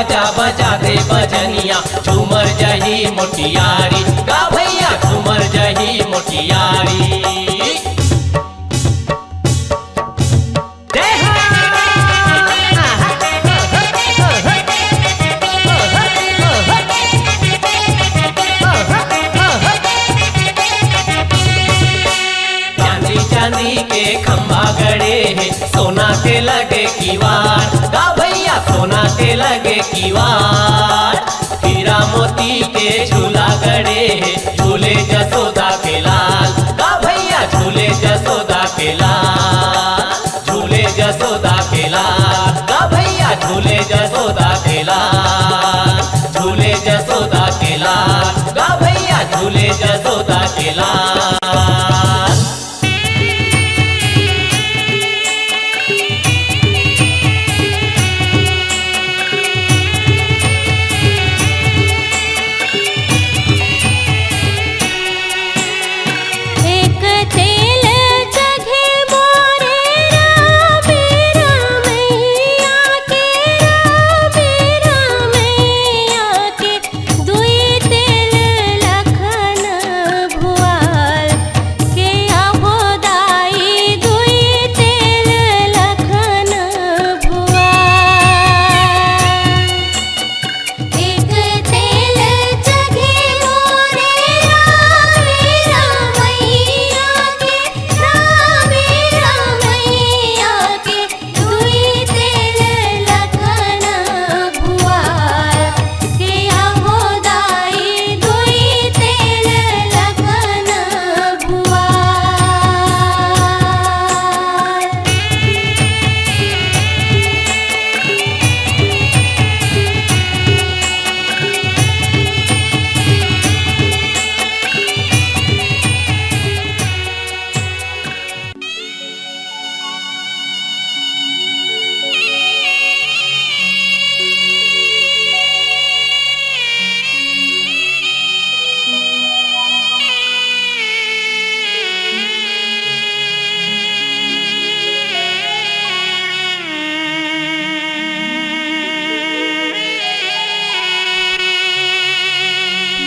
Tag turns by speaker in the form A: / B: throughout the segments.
A: बाजा बजा दे बजनिया, झूमर जही मोटियारी गा भैया, झूमर जही मोटियारी। चांदी के खंभा गड़े हैं, सोना के लगे कीवार गा भैया, सोना के लगे कीवार। हीरा मोती के झूला गड़े हैं, झूले जसोदा के लाल गा भैया, झूले जसोदा के लाल, झूले जसोदा के लाल गा भैया, झूले जसोदा के लाल, झूले जसोदा के लाल गा भैया, झूले जसोदा के लाल।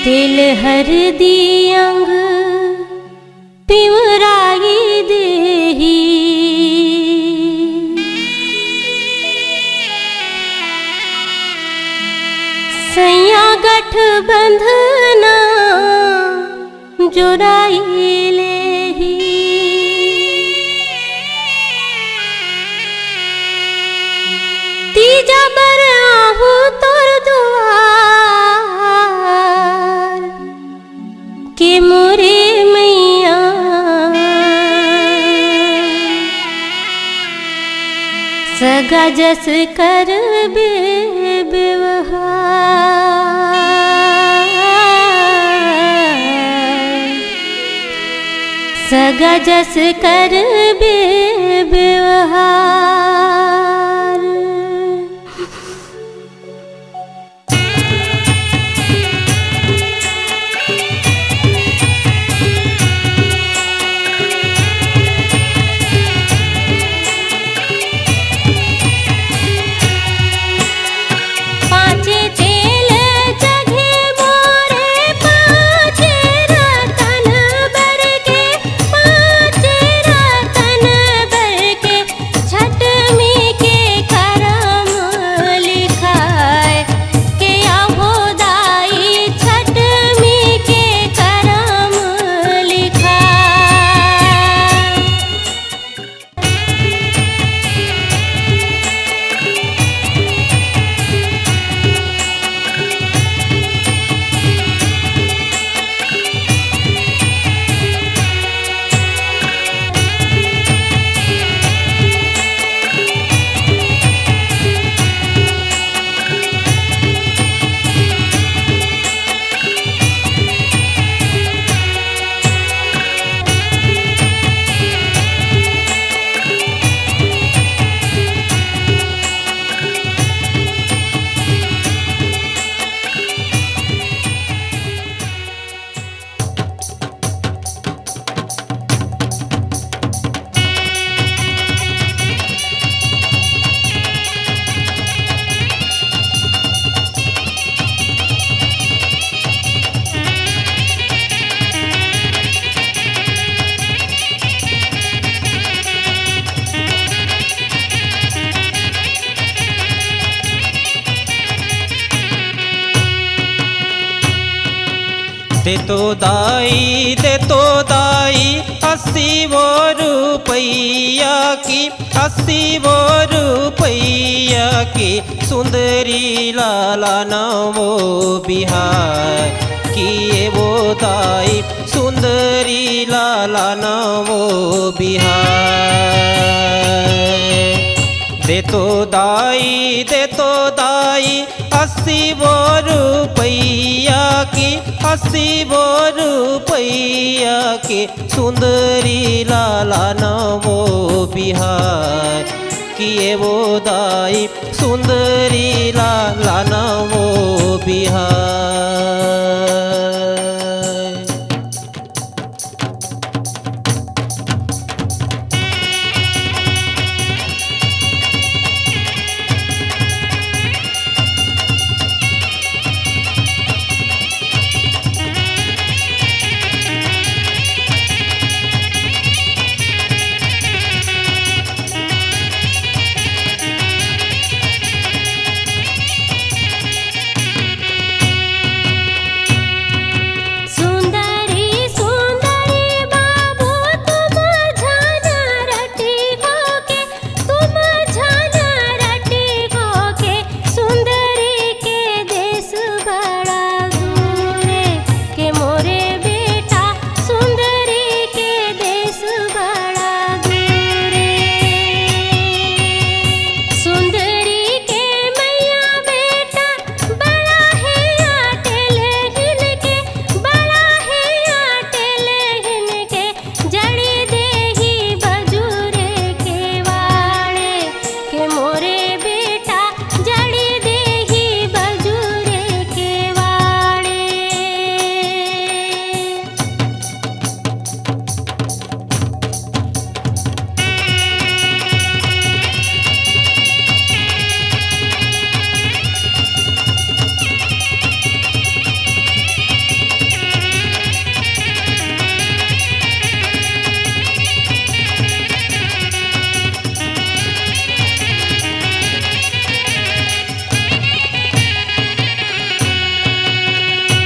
B: दिल हर दी अंग पिवराई देही, सैया गठ बंधना जुराई लेही। तीजा बर आहू तोर दुआर के मोरे मैया, सगा जस कर बे व्यवहार, सगा जस कर बे व्यवहार। छठ
C: देतो दाई 80 वो रुपैया की 80 वो रुपैया की सुंदरी लाला नवो बिहार किए वो दाई सुंदरी लाला नवो बिहार देतो दाई 80 वो रुपैया की 80 वो रुपैया की सुंदरी लाला नवो बिहार किए वो दाई सुंदरी लाला नवो बिहार।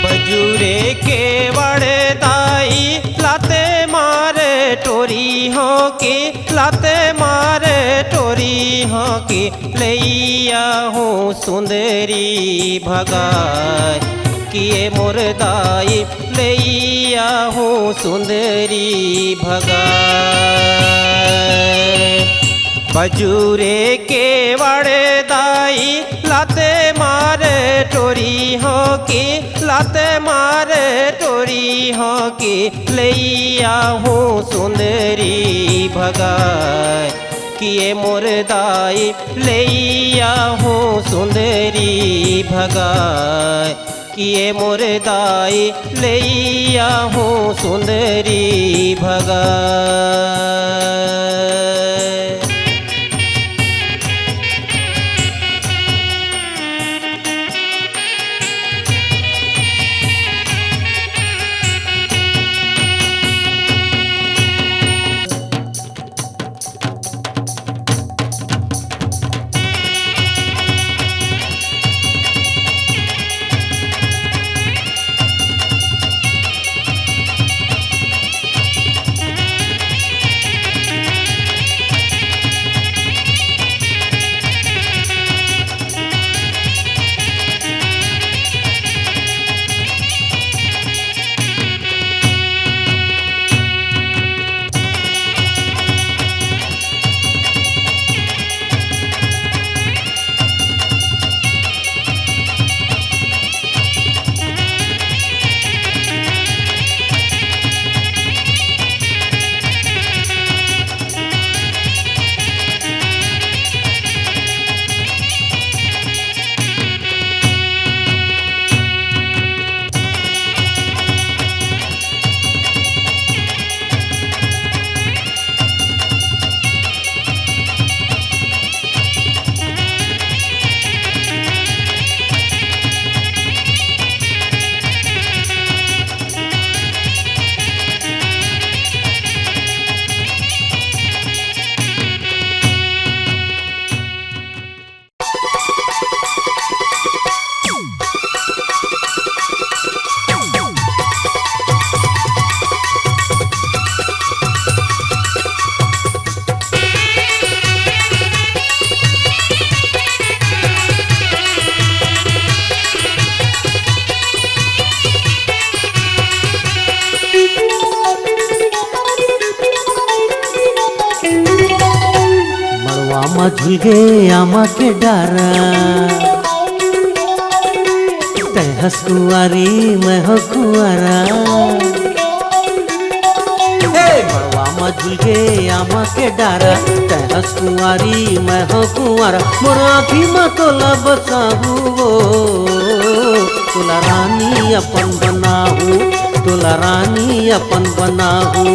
C: बजूरे के बड़े दाई लाते मारे टोरी हो के लाते मारे टोरी हो के लैया हूँ सुंदरी भगाय किए मोर दाई लैया हूँ सुंदरी भगाय बजूरे के बड़े दाई लाते मारे टोरी हो के लाते मारे टोरी हो के लैया हूँ सुंदरी भगाय किए मोर दाई लैया हूँ सुंदरी भगाय किए मोर दाई लैया हूँ सुंदरी भगाय।
D: झुलगे आमा के डारा तै हंस कुंवारी मैं हो कुंवारा मड़वा में झुलगे आमा के डारा तै हंस कुंवारी मैं हो कुंवारा मोर आँखी में तोला बसाहू तोला रानी अपन बनाहू तोला रानी अपन बनाहू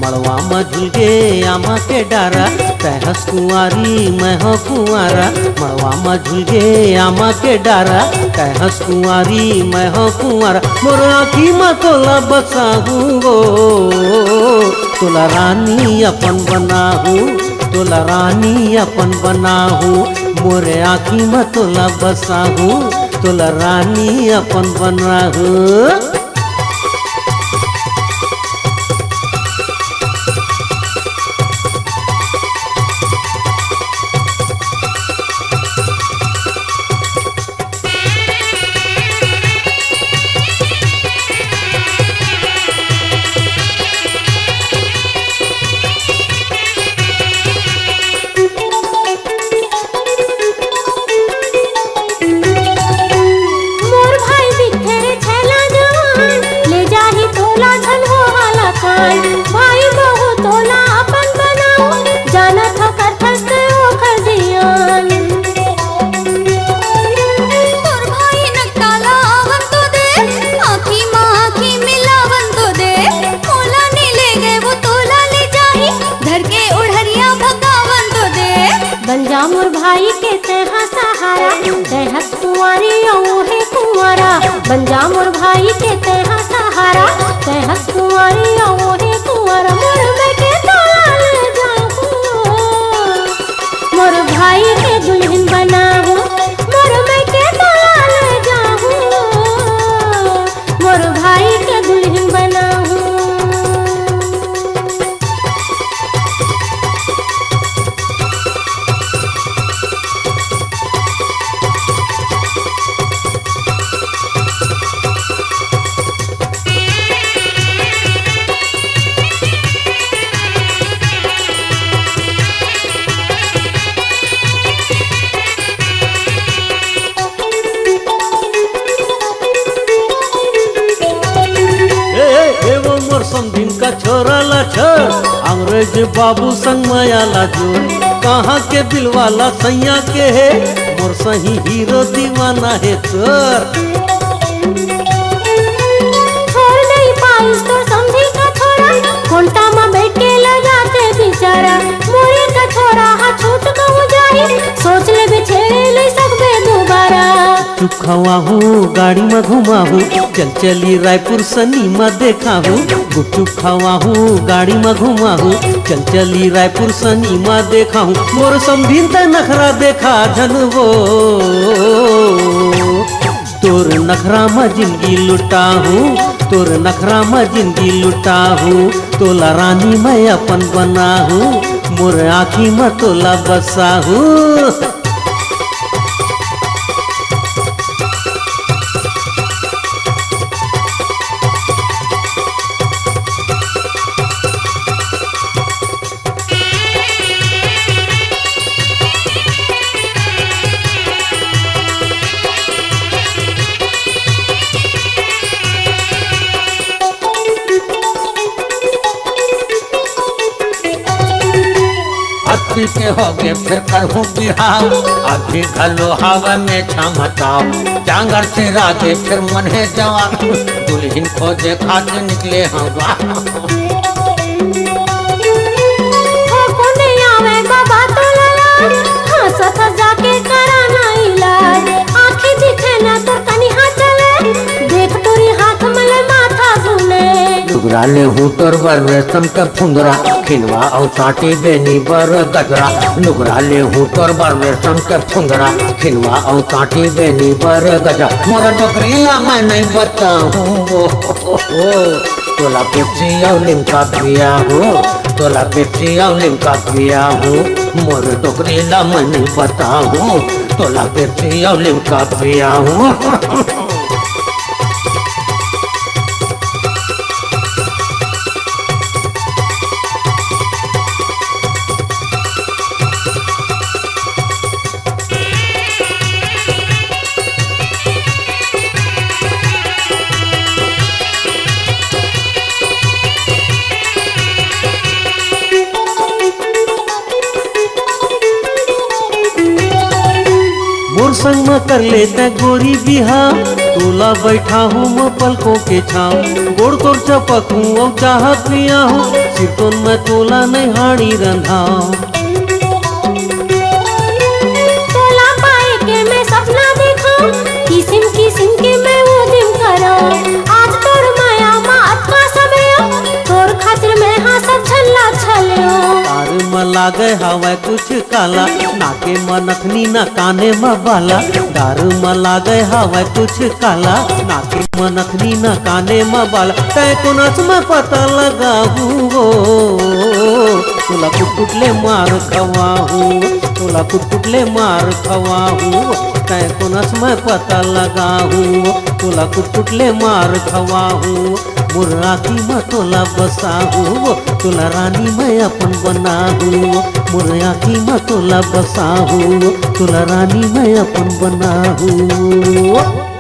D: मड़वा में झुलगे आमा के डारा तै हंस कुंवारी मैं हो कुंवारा मड़वा में झुलगे आमा के डारा तै हंस कुंवारी मैं हो कुंवारा मोर आँखी में तोला बसाहू तोला रानी अपन बनाहू तोला रानी अपन बनाहू मोरे आँखी में तोला बसाहू तोला रानी अपन बनाहू
B: भाई बहू तोला अपन बनाओ जाना था कर फंसते हो कर दियान
E: और भाई नकाला आवन तो दे आँखी माँ आँखी मिलावन तो दे मोला नहीं ले गए वो तोला ले जाही धर के उड़हरिया भगावन तो दे
B: बन जा मोर भाई के तेहा सहारा तै हंस कुंवारी है कुंवारा बन जा मोर भाई के तेहा सहारा तै हंस कुंवारी है कुंवारा मोर मैं के तोला ले जाऊं मोर भाई के दुल्हन बनाऊं मोर मैं के तोला ले जाऊं मोर भाई के दुल्हन बनाऊं
D: समधिन का छोरा ला छोर अंग्रेज बाबू संग मायाला जोर कहाँ के दिलवाला सैया के है मोर सही हीरो दीवाना है तोर
B: छोड़ नहीं पाई तो समझी का छोरा कोंटा में बैठ के लगाते बेचारा मोरे का छोरा हा छूट कहूँ जाई सोच ले बिछेड़े ले सकबे दोबारा
D: चुप खवाहू गाड़ी में घुमाहू चल चली रायपुर सनीमा देखाहू गुपचुप खवाहू गाड़ी में घुमाहू चल चली रायपुर सनीमा देखाहू मोर समधिन त नखरा देखा जनवो तोर नखरा में जिंदगी लुटाहू तोर नखरा में जिंदगी लुटाहू तोला रानी मैं अपन बनाहू मोर आँखी में तोला बसाहू
F: अति के हो गए फिर करहूँ बिहाव अभी घलो हवा में छमताओ जांगर से राजे फिर मन है जवान दुल्हन खोजे खाते निकले हवा
B: आवे बाबा तो लला हंसत जाके कराना इलाज आँखें दिखे ना तो कनी हाथ चले देख तोरी हाथ मले माथा सुने
F: डुगराले हूँ तोर बर रेशम के फुंदरा खिनवा और साटी बेनी बर गजरा डुगराले हूँ तोर बर रेशम के फुंदरा खिनवा और साटी बेनी बर गजरा मोरा डोकरीला मैं नहीं बताऊँ तोला पेप्सी और लिमका पिया हो तोला पेप्सी और लिमका पिया हो मोर डोकरीला मैं नहीं बताऊँ तोला पेप्सी और लिमका पिया हो
D: में कर लेते गोरी बिहा तोला बैठा हूँ मैं पलकों के छाँव गोड़ तोर चपक हूँ और चाहत पिया हूँ सिरतोन में तोला नहीं हाड़ी रंधाऊं
B: तोला पाए के मैं सपना देखा किसिम किसिम के मैं वो दिन करा आज तोर माया मात का समय तोर खातिर मैं हाँ सब छल्ला छलियो
D: तार में लागे हवा कुछ काला नाके में नथनी न काने में बाला दार में लागे हवा कुछ काला नाके में नथनी न काने में बाला तय को नच में पता लगा हूँ तोला कुटकुटले मार खवा हूँ तोला कुटकुटले मार खवा हूँ तय को नच में पता लगा हूँ तोला कुटकुटले मार खवा हूँ मुर्राकी में तोला बसा हूँ तोला रानी मैं अपन बना हूँ मुर्राकी में तोला बसा हूँ तोला रानी मैं अपन बना हूँ